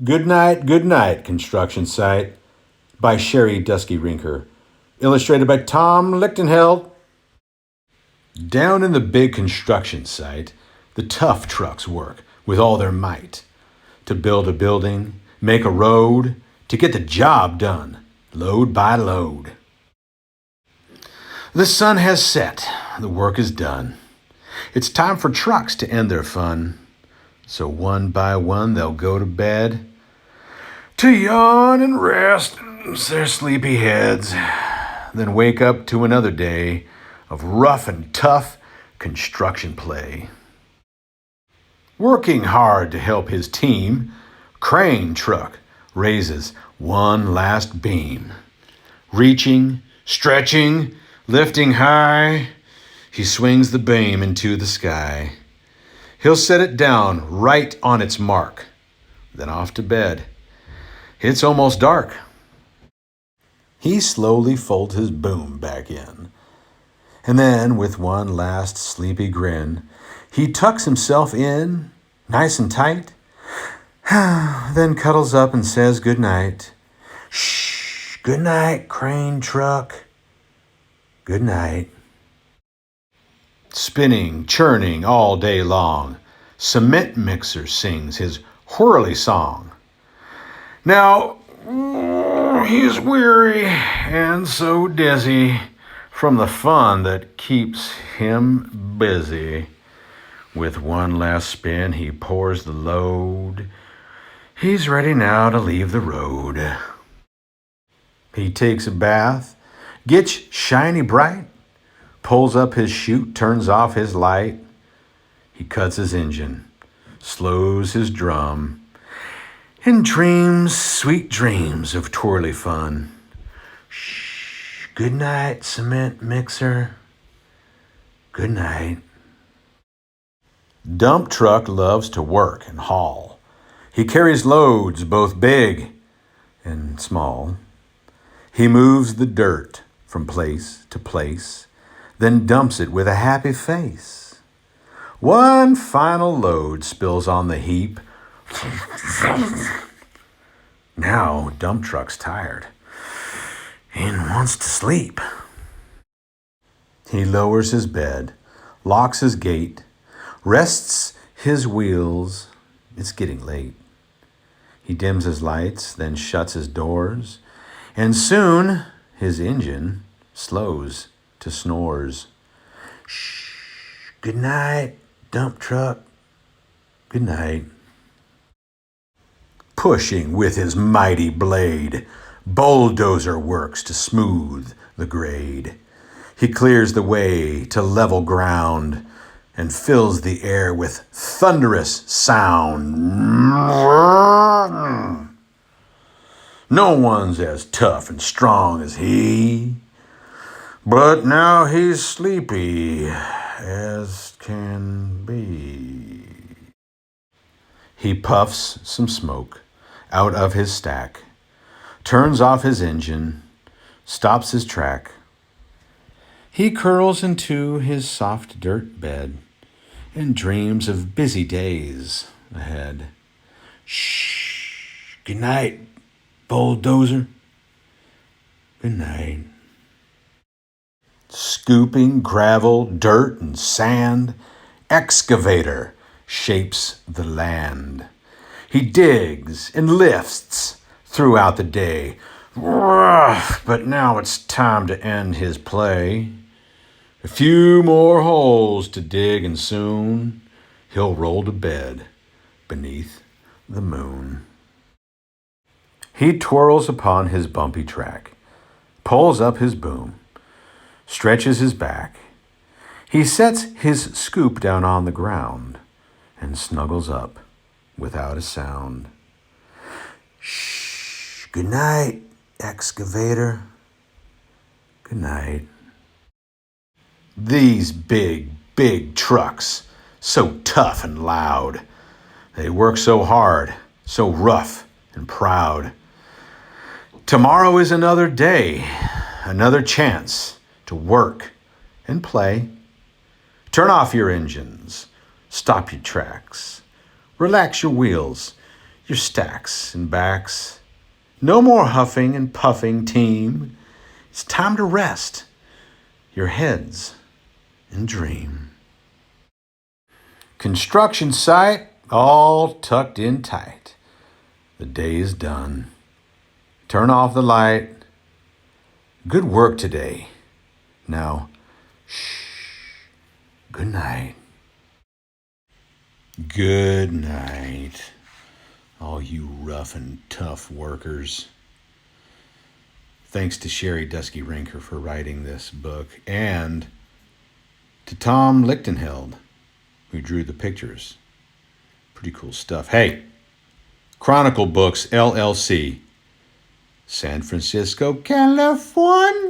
Goodnight construction site by Sherri Duskey Rinker. Illustrated by Tom Lichtenheld. Down in the big construction site, the tough trucks work with all their might to build a building, make a road, to get the job done, load by load. The sun has set, the work is done. It's time for trucks to end their fun. So one by one they'll go to bed to yawn and rest their sleepy heads, then wake up to another day of rough and tough construction play. Working hard to help his team, crane truck raises one last beam. Reaching, stretching, lifting high, he swings the beam into the sky. He'll set it down right on its mark, then off to bed. It's almost dark. He slowly folds his boom back in, and then with one last sleepy grin, he tucks himself in nice and tight, then cuddles up and says goodnight. Shh, good night, crane truck. Good night. Spinning, churning all day long, cement mixer sings his whirly song. Now, he's weary and so dizzy from the fun that keeps him busy. With one last spin, he pours the load. He's ready now to leave the road. He takes a bath, gets shiny bright, pulls up his chute, turns off his light. He cuts his engine, slows his drum, and dreams sweet dreams of twirly fun. Shh, good night, cement mixer. Good night. Dump truck loves to work and haul. He carries loads both big and small. He moves the dirt from place to place, then dumps it with a happy face. One final load spills on the heap. Now dump truck's tired and wants to sleep. He lowers his bed, locks his gate, rests his wheels. It's getting late. He dims his lights, then shuts his doors, and soon his engine slows to snores. Shh, good night, dump truck. Good night. Pushing with his mighty blade, bulldozer works to smooth the grade. He clears the way to level ground and fills the air with thunderous sound. No one's as tough and strong as he, but now he's sleepy as can be. He puffs some smoke out of his stack, turns off his engine, stops his track. He curls into his soft dirt bed and dreams of busy days ahead. Shh, good night, bulldozer. Good night. Scooping gravel, dirt, and sand, excavator shapes the land. He digs and lifts throughout the day. But now it's time to end his play. A few more holes to dig and soon he'll roll to bed beneath the moon. He twirls upon his bumpy track, pulls up his boom, stretches his back. He sets his scoop down on the ground and snuggles up without a sound. Shh, good night, excavator. Good night. These big trucks, so tough and loud. They work so hard, so rough and proud. Tomorrow is another day, another chance to work and play. Turn off your engines, stop your tracks, relax your wheels. your stacks and backs. No more huffing and puffing, team. It's time to rest your heads and dream. Construction site all tucked in tight. The day is done. Turn off the light. Good work today. Now, shh. Good night. Good night, all you rough and tough workers. Thanks to Sherri Duskey Rinker for writing this book, and to Tom Lichtenheld, who drew the pictures. Pretty cool stuff. Hey, Chronicle Books, LLC, San Francisco, California.